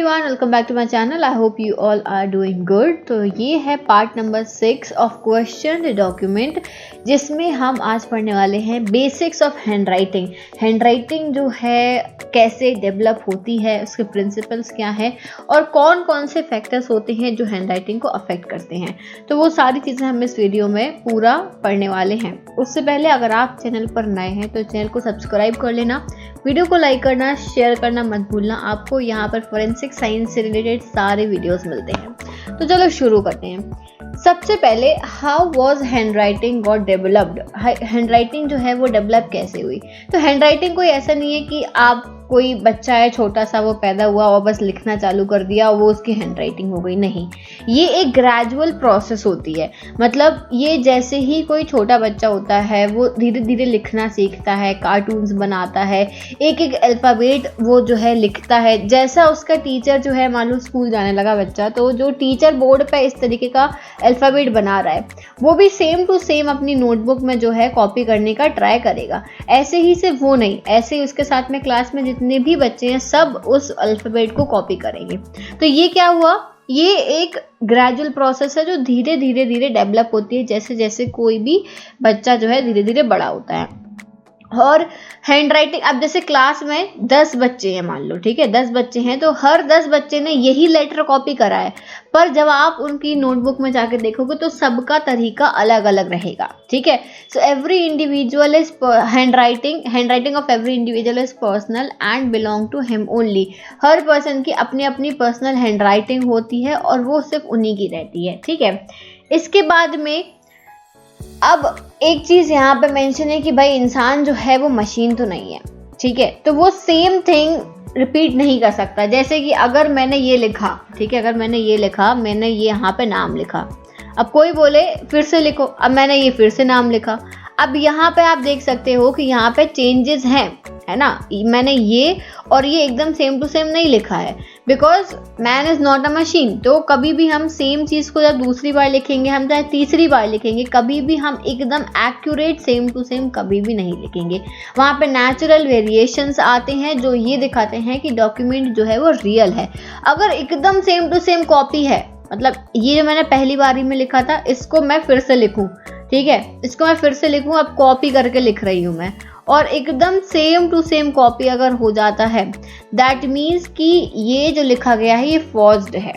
Everyone, welcome back to my channel. I hope you all are doing good. तो ये है part number 6 of question document, जिसमें हम आज पढ़ने वाले हैं बेसिक्स ऑफ हैंडराइटिंग। हैंडराइटिंग जो है कैसे डेवलप होती है, उसके प्रिंसिपल्स क्या है और कौन कौन से फैक्टर्स होते हैं जो हैंडराइटिंग को अफेक्ट करते हैं। तो वो सारी चीज़ें हम इस वीडियो में पूरा पढ़ने वाले हैं। उससे पहले अगर आप चैनल पर नए हैं तो चैनल को सब्सक्राइब कर लेना, वीडियो को लाइक करना, शेयर करना मत भूलना। आपको यहाँ पर फोरेंसिक साइंस से रिलेटेड सारे वीडियोस मिलते हैं। तो चलो शुरू करते हैं। सबसे पहले how was hand writing got developed. Hand writing जो है वो डेवलप कैसे हुई। तो हैंड राइटिंग कोई ऐसा नहीं है कि आप कोई बच्चा है छोटा सा, वो पैदा हुआ और बस लिखना चालू कर दिया और वो उसकी हैंड राइटिंग हो गई। नहीं, ये एक ग्रेजुअल प्रोसेस होती है। मतलब ये जैसे ही कोई छोटा बच्चा होता है वो धीरे धीरे लिखना सीखता है, कार्टून्स बनाता है, एक एक अल्फ़ाबेट वो जो है लिखता है। जैसा उसका टीचर जो है, मान लो स्कूल जाने लगा बच्चा, तो जो टीचर बोर्ड पे इस तरीके का अल्फ़ाबेट बना रहा है वो भी सेम टू सेम अपनी नोटबुक में जो है कॉपी करने का ट्राई करेगा। ऐसे ही सिर्फ वो नहीं, ऐसे ही उसके साथ में क्लास में जितने भी बच्चे हैं सब उस अल्फ़ाबेट को कॉपी करेंगे। तो ये क्या हुआ, ये एक ग्रेजुअल प्रोसेस है जो धीरे धीरे धीरे डेवलप होती है जैसे जैसे कोई भी बच्चा जो है धीरे धीरे बड़ा होता है। और हैंड राइटिंग, अब जैसे क्लास में 10 बच्चे हैं मान लो, ठीक है, 10 बच्चे हैं तो हर 10 बच्चे ने यही लेटर कॉपी करा है, पर जब आप उनकी नोटबुक में जाकर देखोगे तो सबका तरीका अलग अलग रहेगा। ठीक है, so every individual is handwriting of every individual is personal and belong to him only. हर पर्सन की अपनी अपनी पर्सनल हैंड राइटिंग होती है और वो सिर्फ उन्हीं की रहती है। ठीक है, इसके बाद में अब एक चीज यहाँ पे मेंशन है कि भाई इंसान जो है वो मशीन तो नहीं है। ठीक है, तो वो सेम थिंग रिपीट नहीं कर सकता। जैसे कि अगर मैंने ये लिखा, ठीक है, अगर मैंने ये लिखा, मैंने ये यहाँ पे नाम लिखा, अब कोई बोले फिर से लिखो, अब मैंने ये फिर से नाम लिखा। अब यहाँ पे आप देख सकते हो कि यहाँ पे चेंजेस हैं, है ना। मैंने ये और ये एकदम सेम टू सेम नहीं लिखा है, because man is not a machine. तो कभी भी हम सेम चीज़ को जब दूसरी बार लिखेंगे, हम चाहे तीसरी बार लिखेंगे, कभी भी हम एकदम एक्यूरेट सेम टू सेम कभी भी नहीं लिखेंगे। वहाँ पे नेचुरल वेरिएशंस आते हैं जो ये दिखाते हैं कि डॉक्यूमेंट जो है वो रियल है। अगर एकदम सेम टू सेम कॉपी है, मतलब ये जो मैंने पहली बारी में लिखा था इसको मैं फिर से लिखूं, ठीक है, इसको मैं फिर से लिखूं, अब कॉपी करके लिख रही हूं मैं, और एकदम सेम टू सेम कॉपी अगर हो जाता है, दैट मीन्स कि ये जो लिखा गया है ये फॉर्ज्ड है।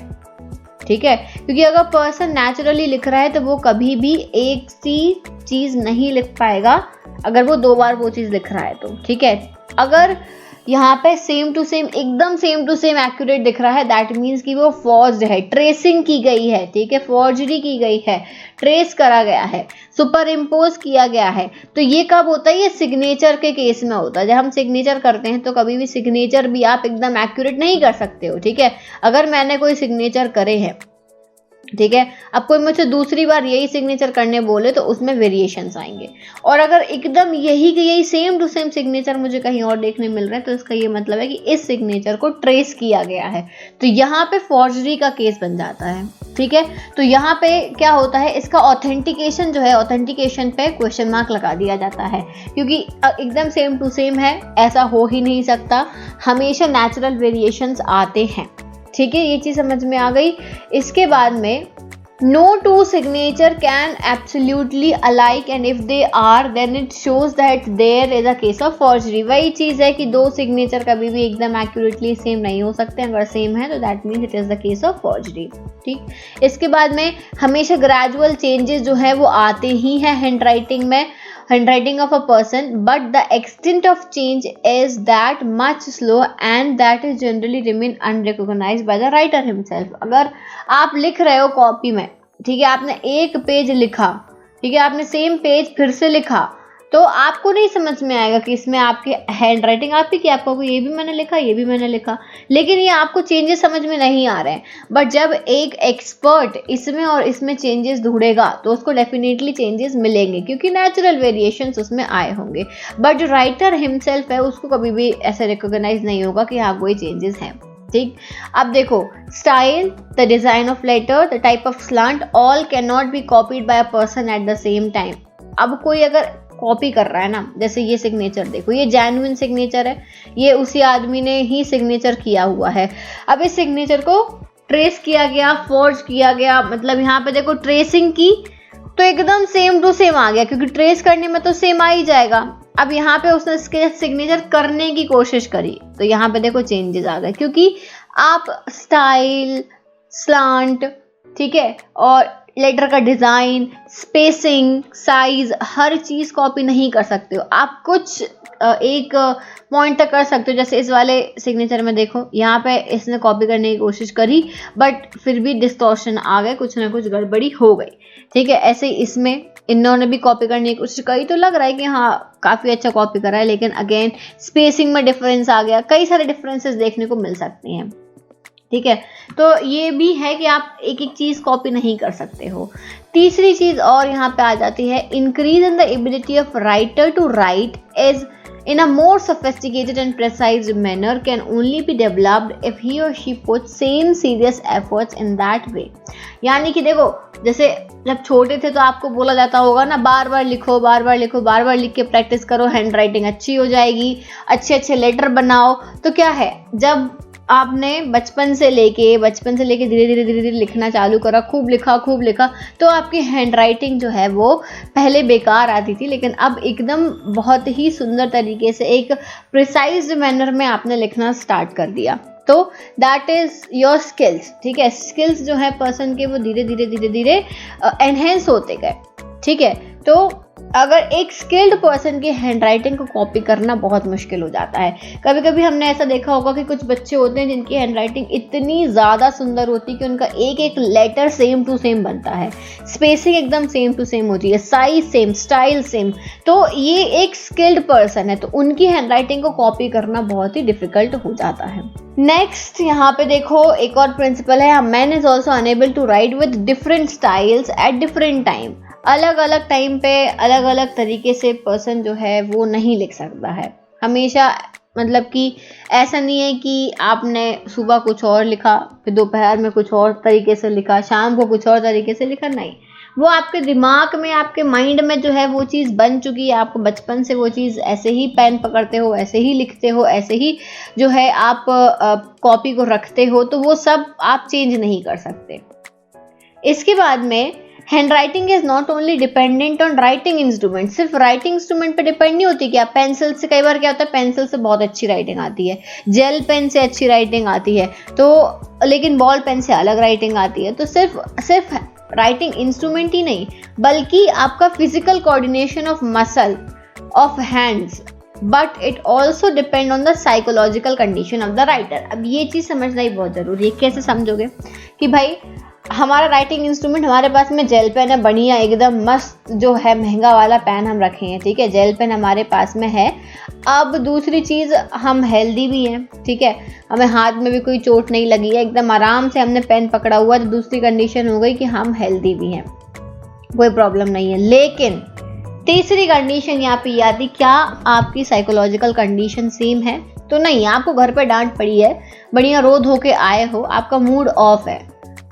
ठीक है, क्योंकि अगर पर्सन नेचुरली लिख रहा है तो वो कभी भी एक सी चीज नहीं लिख पाएगा अगर वो 2 बार वो चीज लिख रहा है तो। ठीक है, अगर यहाँ पे सेम टू सेम, एकदम सेम टू सेम एक्यूरेट दिख रहा है, दैट मीन्स कि वो फॉर्ज्ड है, ट्रेसिंग की गई है। ठीक है, फॉर्जरी की गई है, ट्रेस करा गया है, सुपर इम्पोज किया गया है। तो ये कब होता है, ये सिग्नेचर के केस में होता है। जब हम सिग्नेचर करते हैं तो कभी भी सिग्नेचर भी आप एकदम एक्यूरेट नहीं कर सकते हो। ठीक है, अगर मैंने कोई सिग्नेचर करे हैं, ठीक है, अब कोई मुझसे दूसरी बार यही सिग्नेचर करने बोले तो उसमें वेरिएशंस आएंगे। और अगर एकदम यही सेम टू सेम सिग्नेचर मुझे कहीं और देखने मिल रहा है तो इसका ये मतलब है कि इस सिग्नेचर को ट्रेस किया गया है, तो यहाँ पे फॉर्जरी का केस बन जाता है। ठीक है, तो यहाँ पे क्या होता है, इसका ऑथेंटिकेशन जो है, ऑथेंटिकेशन पे क्वेश्चन मार्क लगा दिया जाता है, क्योंकि एकदम सेम टू सेम है ऐसा हो ही नहीं सकता, हमेशा नेचुरल वेरिएशंस आते हैं। ठीक है, ये चीज समझ में आ गई। इसके बाद में no two signature can absolutely alike and if they are then it shows that there is a case of forgery. वही चीज है कि 2 सिग्नेचर कभी भी एकदम एक्यूरेटली सेम नहीं हो सकते, अगर सेम है तो that means it is the case of forgery. ठीक, इसके बाद में हमेशा ग्रेजुअल चेंजेस जो है वो आते ही हैं handwriting of a person, but the extent of change is that much slow and that is generally remain unrecognized by the writer himself। अगर आप लिख रहे हो कॉपी में, ठीक है, आपने एक पेज लिखा, ठीक है, आपने सेम पेज फिर से लिखा, तो आपको नहीं समझ में आएगा कि इसमें आपकी हैंड राइटिंग आपकी क्या, आपको ये भी मैंने लिखा, ये भी मैंने लिखा, लेकिन ये आपको चेंजेस समझ में नहीं आ रहे हैं। बट जब एक एक्सपर्ट इसमें और इसमें चेंजेस ढूंढेगा तो उसको डेफिनेटली चेंजेस मिलेंगे, क्योंकि नेचुरल वेरिएशंस उसमें आए होंगे। बट जो राइटर हिमसेल्फ है उसको कभी भी ऐसे रिकॉग्नाइज नहीं होगा कि हाँ कोई चेंजेस हैं। ठीक, अब देखो, style, the design of letter, the type of slant, all can not be copied by a person at the same time. अब कोई अगर कॉपी कर रहा है ना, जैसे ये सिग्नेचर देखो, ये जेन्युइन सिग्नेचर है, ये उसी आदमी ने ही सिग्नेचर किया हुआ है। अब इस सिग्नेचर को ट्रेस किया गया, फोर्ज किया गया, मतलब यहाँ पे देखो ट्रेसिंग की तो एकदम सेम टू सेम आ गया, क्योंकि ट्रेस करने में तो सेम आ ही जाएगा। अब यहाँ पे उसने इसके सिग्नेचर करने की कोशिश करी तो यहाँ पे देखो चेंजेस आ गए, क्योंकि आप स्टाइल, स्लांट, ठीक है, और लेटर का डिजाइन, स्पेसिंग, साइज, हर चीज कॉपी नहीं कर सकते हो। आप कुछ एक पॉइंट तक कर सकते हो, जैसे इस वाले सिग्नेचर में देखो, यहाँ पे इसने कॉपी करने की कोशिश करी बट फिर भी डिस्टॉर्शन आ गए, कुछ ना कुछ गड़बड़ी हो गई, ठीक है। ऐसे ही इसमें इन्होंने भी कॉपी करने की कोशिश करी तो लग रहा है कि हाँ काफी अच्छा कॉपी करा है, लेकिन अगेन स्पेसिंग में डिफरेंस आ गया, कई सारे डिफरेंसेस देखने को मिल सकते हैं, ठीक है। तो ये भी है कि आप एक एक चीज कॉपी नहीं कर सकते हो। तीसरी चीज और यहाँ पे आ जाती है, increase in the ability of writer to write is in a more sophisticated and precise manner can only be developed if he or she puts same serious efforts in that way। यानी कि देखो, जैसे जब छोटे थे तो आपको बोला जाता होगा ना, बार बार लिखो, बार बार लिखो, बार बार लिख के प्रैक्टिस करो, हैंड राइटिंग अच्छी हो जाएगी, अच्छे अच्छे लेटर बनाओ। तो क्या है, जब आपने बचपन से लेके धीरे धीरे लिखना चालू करा, खूब लिखा, तो आपकी हैंड राइटिंग जो है वो पहले बेकार आती थी, लेकिन अब एकदम बहुत ही सुंदर तरीके से एक प्रिसाइज मैनर में आपने लिखना स्टार्ट कर दिया। तो दैट इज योर स्किल्स, ठीक है। स्किल्स जो है पर्सन के वो धीरे धीरे एनहेंस होते गए, ठीक है। तो अगर एक स्किल्ड पर्सन की हैंड राइटिंग को कॉपी करना बहुत मुश्किल हो जाता है। कभी कभी हमने ऐसा देखा होगा कि कुछ बच्चे होते हैं जिनकी हैंड राइटिंग इतनी ज़्यादा सुंदर होती है कि उनका एक एक लेटर सेम टू सेम बनता है, स्पेसिंग एकदम सेम टू सेम होती है, साइज सेम, स्टाइल सेम। तो ये एक स्किल्ड पर्सन है, तो उनकी हैंड राइटिंग को कॉपी करना बहुत ही डिफिकल्ट हो जाता है। नेक्स्ट यहाँ पे देखो एक और प्रिंसिपल है, man is also unable to write with different styles at different time. अलग अलग टाइम पे अलग अलग तरीके से पर्सन जो है वो नहीं लिख सकता है हमेशा। मतलब कि ऐसा नहीं है कि आपने सुबह कुछ और लिखा, फिर दोपहर में कुछ और तरीके से लिखा, शाम को कुछ और तरीके से लिखा, नहीं। वो आपके दिमाग में, आपके माइंड में जो है वो चीज़ बन चुकी है, आपको बचपन से वो चीज़ ऐसे ही पेन पकड़ते हो, ऐसे ही लिखते हो, ऐसे ही जो है आप कॉपी को रखते हो, तो वो सब आप चेंज नहीं कर सकते। इसके बाद में hand writing is not only dependent on writing instrument. सिर्फ राइटिंग इंस्ट्रूमेंट पे डिपेंड नहीं होती। क्या पेंसिल से, कई बार क्या होता है पेंसिल से बहुत अच्छी राइटिंग आती है, जेल पेन से अच्छी राइटिंग आती है, तो लेकिन बॉल पेन से अलग राइटिंग आती है। तो सिर्फ राइटिंग इंस्ट्रूमेंट ही नहीं, बल्कि आपका physical coordination of muscle, of hands, but it also depend on the psychological condition of the writer. अब ये चीज़ समझना ही बहुत ज़रूरी है। कैसे समझोगे कि भाई हमारा राइटिंग इंस्ट्रूमेंट, हमारे पास में जेल पेन है, बढ़िया एकदम मस्त जो है महंगा वाला पेन हम रखे हैं, ठीक है, जेल पेन हमारे पास में है। अब दूसरी चीज़, हम हेल्दी भी हैं, ठीक है, हमें हाथ में भी कोई चोट नहीं लगी है, एकदम आराम से हमने पेन पकड़ा हुआ है, तो दूसरी कंडीशन हो गई कि हम हेल्दी भी हैं, कोई प्रॉब्लम नहीं है। लेकिन तीसरी कंडीशन यहाँ पे आती, क्या आपकी साइकोलॉजिकल कंडीशन सेम है? तो नहीं, आपको घर पे डांट पड़ी है, बढ़िया रो धो के आए हो, आपका मूड ऑफ है,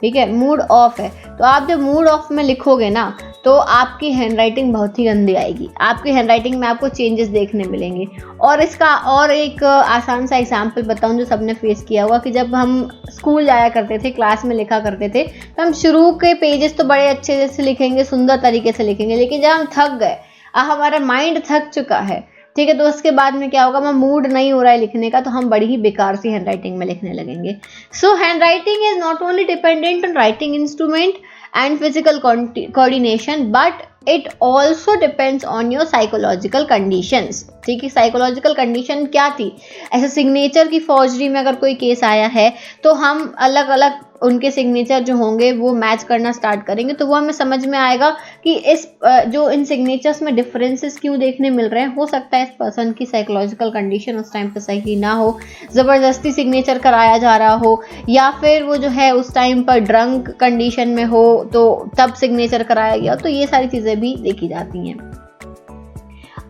ठीक है, मूड ऑफ है, तो आप जब मूड ऑफ में लिखोगे ना तो आपकी हैंडराइटिंग बहुत ही गंदी आएगी। आपकी हैंडराइटिंग में आपको चेंजेस देखने मिलेंगे। और इसका और एक आसान सा एग्जांपल बताऊं जो सबने फेस किया होगा, कि जब हम स्कूल जाया करते थे, क्लास में लिखा करते थे, तो हम शुरू के पेजेस तो बड़े अच्छे से लिखेंगे, सुंदर तरीके से लिखेंगे, लेकिन जब हम थक गए, हमारा माइंड थक चुका है, ठीक है, तो उसके बाद में क्या होगा, हमारा मूड नहीं हो रहा है लिखने का, तो हम बड़ी ही बेकार सी हैंडराइटिंग में लिखने लगेंगे। So handwriting is not only dependent on writing instrument and physical coordination, but it also depends on your psychological conditions. ठीक है, साइकोलॉजिकल कंडीशन क्या थी? ऐसे सिग्नेचर की फॉर्जरी में अगर कोई केस आया है तो हम अलग अलग उनके सिग्नेचर जो होंगे वो मैच करना स्टार्ट करेंगे, तो वो हमें समझ में आएगा कि इस जो इन सिग्नेचर्स में डिफरेंसेस क्यों देखने मिल रहे हैं। हो सकता है इस पर्सन की साइकोलॉजिकल कंडीशन उस टाइम पे सही ना हो, ज़बरदस्ती सिग्नेचर कराया जा रहा हो, या फिर वो जो है उस टाइम पर ड्रंक कंडीशन में हो तो तब सिग्नेचर कराया गया, तो ये सारी चीज़ें भी देखी जाती हैं।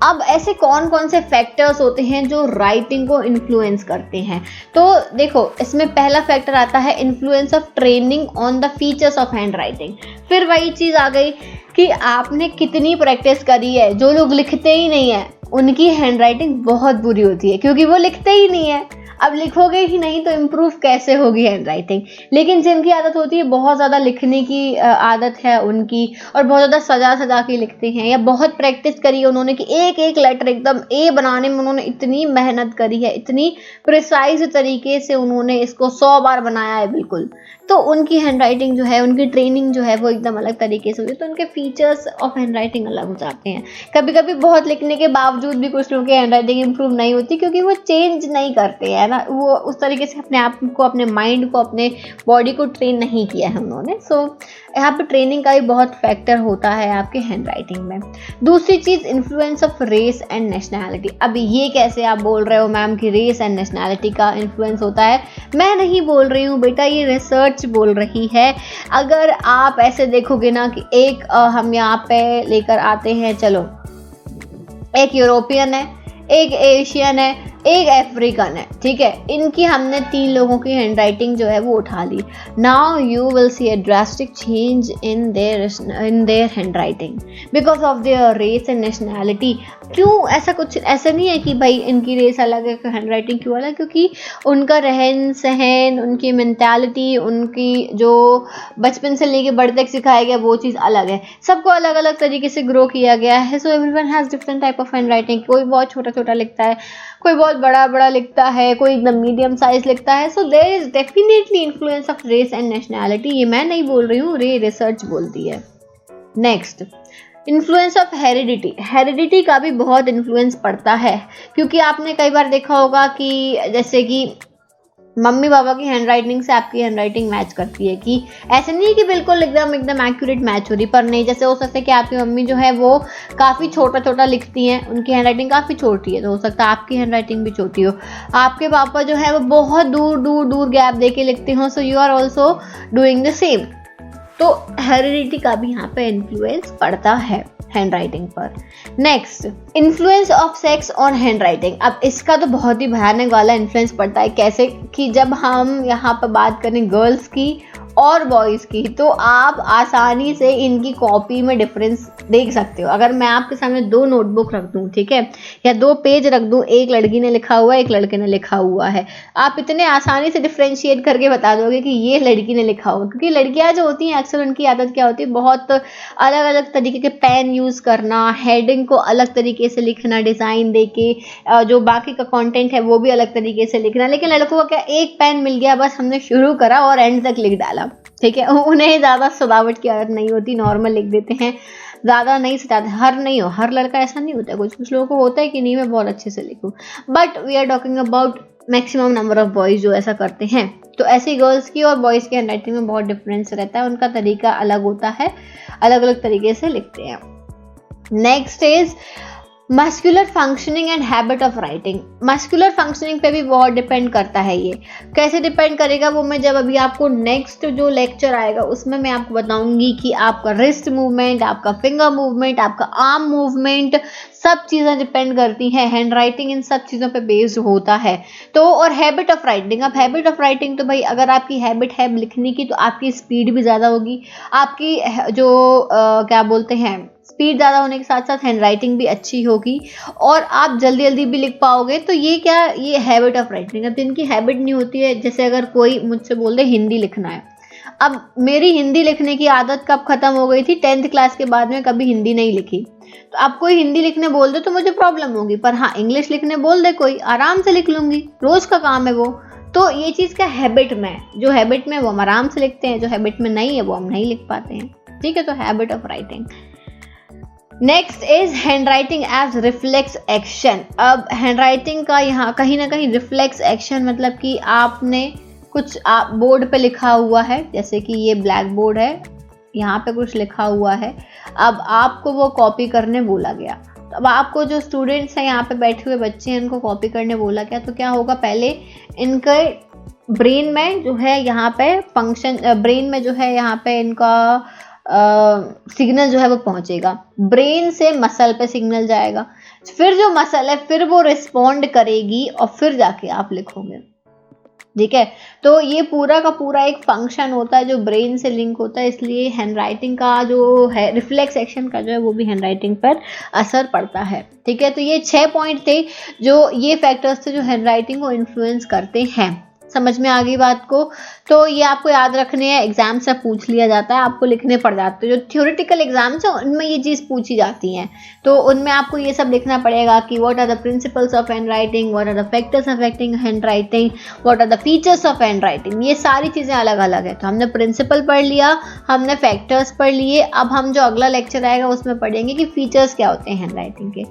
अब ऐसे कौन कौन से फैक्टर्स होते हैं जो राइटिंग को इन्फ्लुएंस करते हैं? तो देखो, इसमें पहला फैक्टर आता है influence of training on the features of hand writing. फिर वही चीज़ आ गई कि आपने कितनी प्रैक्टिस करी है। जो लोग लिखते ही नहीं है उनकी हैंडराइटिंग बहुत बुरी होती है, क्योंकि वो लिखते ही नहीं है। अब लिखोगे ही नहीं तो इम्प्रूव कैसे होगी हैंडराइटिंग। लेकिन जिनकी आदत होती है, बहुत ज़्यादा लिखने की आदत है उनकी, और बहुत ज़्यादा सजा सजा के लिखते हैं, या बहुत प्रैक्टिस करी है उन्होंने कि एक एक लेटर एकदम ए बनाने में उन्होंने इतनी मेहनत करी है, इतनी प्रिसाइज तरीके से उन्होंने इसको 100 बार बनाया है बिल्कुल, तो उनकी हैंडराइटिंग जो है, उनकी ट्रेनिंग जो है वो एकदम अलग तरीके से होती है, तो उनके फीचर्स ऑफ हैंडराइटिंग अलग हो जाते हैं। कभी कभी बहुत लिखने के बावजूद भी कुछ लोगों की हैंडराइटिंग इंप्रूव नहीं होती, क्योंकि वो चेंज नहीं करते हैं ना, वो उस तरीके से अपने आप को, अपने माइंड को, अपने बॉडी को ट्रेन नहीं किया है उन्होंने। सो यहाँ पे ट्रेनिंग का भी बहुत फैक्टर होता है आपके हैंडराइटिंग में। दूसरी चीज़, influence of race and nationality. अब ये कैसे आप बोल रहे हो मैम कि रेस एंड नेशनैलिटी का इन्फ्लुएंस होता है? मैं नहीं बोल रही हूँ बेटा, ये रिसर्च बोल रही है। अगर आप ऐसे देखोगे ना कि एक हम यहाँ पे लेकर आते हैं, चलो एक यूरोपियन है, एक एशियन है, एक अफ्रीकन है, ठीक है, इनकी हमने 3 लोगों की हैंडराइटिंग जो है वो उठा ली। Now you will see a drastic change in their handwriting because of their race and nationality. क्यों? ऐसा नहीं है कि भाई इनकी रेस अलग है, हैंडराइटिंग क्यों अलग? क्योंकि उनका रहन सहन, उनकी मेंटालिटी, उनकी जो बचपन से लेके बड़े तक सिखाया गया वो चीज़ अलग है। सबको अलग अलग तरीके से ग्रो किया गया है। So everyone has different type of handwriting. कोई बहुत छोटा छोटा लिखता है, कोई बहुत बड़ा बड़ा लिखता है, कोई एकदम मीडियम साइज लिखता है। So there is definitely influence of race and nationality. ये मैं नहीं बोल रही हूँ, रिसर्च बोलती है। Next, influence of heredity. Heredity का भी बहुत इन्फ्लुएंस पड़ता है, क्योंकि आपने कई बार देखा होगा कि जैसे कि मम्मी पापा की हैंडराइटिंग से आपकी हैंडराइटिंग मैच करती है, कि ऐसे नहीं कि बिल्कुल एकदम एक्यूरेट मैच हो रही, पर नहीं, जैसे हो सकता है कि आपकी मम्मी जो है वो काफ़ी छोटा छोटा लिखती हैं, उनकी हैंडराइटिंग काफ़ी छोटी है, तो हो सकता है आपकी हैंडराइटिंग भी छोटी हो। आपके पापा जो है वो बहुत दूर दूर दूर गैप दे के लिखते हो, so you are also doing the same. तो हेरिडिटी का भी यहाँ पे इन्फ्लुएंस पड़ता है हैंडराइटिंग पर। Next, influence of sex on handwriting. अब इसका तो बहुत ही भयानक वाला इन्फ्लुएंस पड़ता है। कैसे? कि जब हम यहाँ पर बात करें गर्ल्स की और बॉयज़ की, तो आप आसानी से इनकी कॉपी में डिफरेंस देख सकते हो। अगर मैं आपके सामने 2 नोटबुक रख दूँ, ठीक है, या 2 पेज रख दूँ, एक लड़की ने लिखा हुआ है, एक लड़के ने लिखा हुआ है, आप इतने आसानी से डिफ्रेंशिएट करके बता दोगे कि ये लड़की ने लिखा हुआ। क्योंकि लड़कियां जो होती हैं अक्सर उनकी आदत क्या होती है, बहुत अलग अलग तरीके के पेन यूज़ करना, हेडिंग को अलग तरीके से लिखना, डिज़ाइन दे के, जो बाकी का कंटेंट है वो भी अलग तरीके से लिखना। लेकिन लड़कों को क्या, एक पेन मिल गया, बस हमने शुरू करा और एंड तक लिख डाला, ठीक है। उन्हें ज़्यादा सजावट की आदत नहीं होती, नॉर्मल लिख देते हैं, ज़्यादा नहीं सजाते। हर लड़का ऐसा नहीं होता, कुछ लोगों को होता है कि नहीं मैं बहुत अच्छे से लिखूँ, but we are talking about maximum number of boys जो ऐसा करते हैं। तो ऐसे गर्ल्स की और बॉयज़ की हैंडराइटिंग में बहुत डिफरेंस रहता है, उनका तरीका अलग होता है, अलग अलग तरीके से लिखते हैं। Next is muscular functioning and habit of writing. Muscular functioning पे भी बहुत डिपेंड करता है। ये कैसे डिपेंड करेगा वो मैं जब अभी आपको नेक्स्ट जो लेक्चर आएगा उसमें मैं आपको बताऊंगी कि आपका रिस्ट मूवमेंट, आपका फिंगर मूवमेंट, आपका आर्म मूवमेंट, सब चीज़ें डिपेंड करती हैं। हैंड राइटिंग इन सब चीज़ों पे बेस्ड होता है। तो और हैबिट ऑफ राइटिंग, अब हैबिट ऑफ राइटिंग तो भाई अगर आपकी हैबिट है लिखने की तो आपकी स्पीड भी ज़्यादा होगी, आपकी जो क्या बोलते हैं, स्पीड ज़्यादा होने के साथ साथ हैंड राइटिंग भी अच्छी होगी और आप जल्दी जल्दी भी लिख पाओगे। तो ये क्या, ये हैबिट ऑफ राइटिंग। अब जिनकी हैबिट नहीं होती है, जैसे अगर कोई मुझसे बोल दे हिंदी लिखना है, अब मेरी हिंदी लिखने की आदत कब ख़त्म हो गई थी, 10th क्लास के बाद में कभी हिंदी नहीं लिखी। तो आप कोई हिंदी लिखने बोल दो तो मुझे प्रॉब्लम होगी, पर हाँ इंग्लिश लिखने बोल दे कोई, आराम से लिख लूँगी, रोज़ का काम है वो। तो ये चीज़ क्या, हैबिट में, जो हैबिट में वो हम आराम से लिखते हैं, जो हैबिट में नहीं है वो हम नहीं लिख पाते हैं, ठीक है। तो habit of writing. Next is handwriting as reflex action. अब हैंड राइटिंग का यहाँ कहीं ना कहीं रिफ्लेक्स एक्शन मतलब कि आपने कुछ आप बोर्ड पे लिखा हुआ है, जैसे कि ये ब्लैक बोर्ड है, यहाँ पे कुछ लिखा हुआ है, अब आपको वो कॉपी करने बोला गया। तो अब आपको जो स्टूडेंट्स हैं, यहाँ पे बैठे हुए बच्चे हैं, उनको कॉपी करने बोला गया, तो क्या होगा, पहले इनके ब्रेन में जो है यहाँ पे फंक्शन, ब्रेन में जो है यहाँ पे इनका सिग्नल जो है वो पहुंचेगा, ब्रेन से मसल पे सिग्नल जाएगा, फिर जो मसल है फिर वो रिस्पॉन्ड करेगी और फिर जाके आप लिखोगे। ठीक है। तो ये पूरा का पूरा एक फंक्शन होता है जो ब्रेन से लिंक होता है, इसलिए हैंड राइटिंग का जो है रिफ्लेक्स एक्शन का जो है वो भी हैंड राइटिंग पर असर पड़ता है। ठीक है, तो ये 6 पॉइंट थे जो ये फैक्टर्स थे जो हैंड राइटिंग को इन्फ्लुएंस करते हैं। समझ में आ गई बात को? तो ये आपको याद रखने हैं, एग्जाम से पूछ लिया जाता है, आपको लिखने पड़ जाते हैं। जो थ्योरेटिकल एग्जाम्स हैं उनमें ये चीज़ पूछी जाती हैं, तो उनमें आपको ये सब लिखना पड़ेगा कि what are the principles of handwriting, what are the factors affecting handwriting, what are the features of handwriting. ये सारी चीज़ें अलग अलग है। तो हमने प्रिंसिपल पढ़ लिया, हमने फैक्टर्स पढ़ लिए, अब हम जो अगला लेक्चर आएगा उसमें पढ़ेंगे कि फीचर्स क्या होते हैं हैंड राइटिंग के।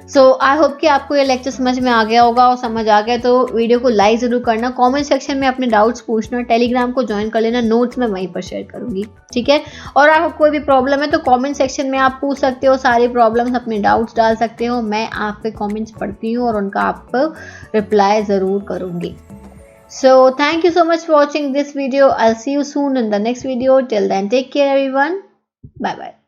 सो आई होप कि आपको ये लेक्चर समझ में आ गया होगा, और समझ आ गया तो वीडियो को लाइक ज़रूर करना, कमेंट सेक्शन में अपने डाउट्स पूछना, टेलीग्राम को ज्वाइन कर लेना, नोट्स मैं वहीं पर शेयर करूंगी। ठीक है, और अगर कोई भी प्रॉब्लम है तो कमेंट सेक्शन में आप पूछ सकते हो, सारी प्रॉब्लम्स अपने डाउट्स डाल सकते हो, मैं आपके कमेंट्स पढ़ती हूँ और उनका आपको रिप्लाई ज़रूर करूँगी। So thank you so much for watching this video. I'll see you soon in the next video. Till then, take care everyone. Bye bye.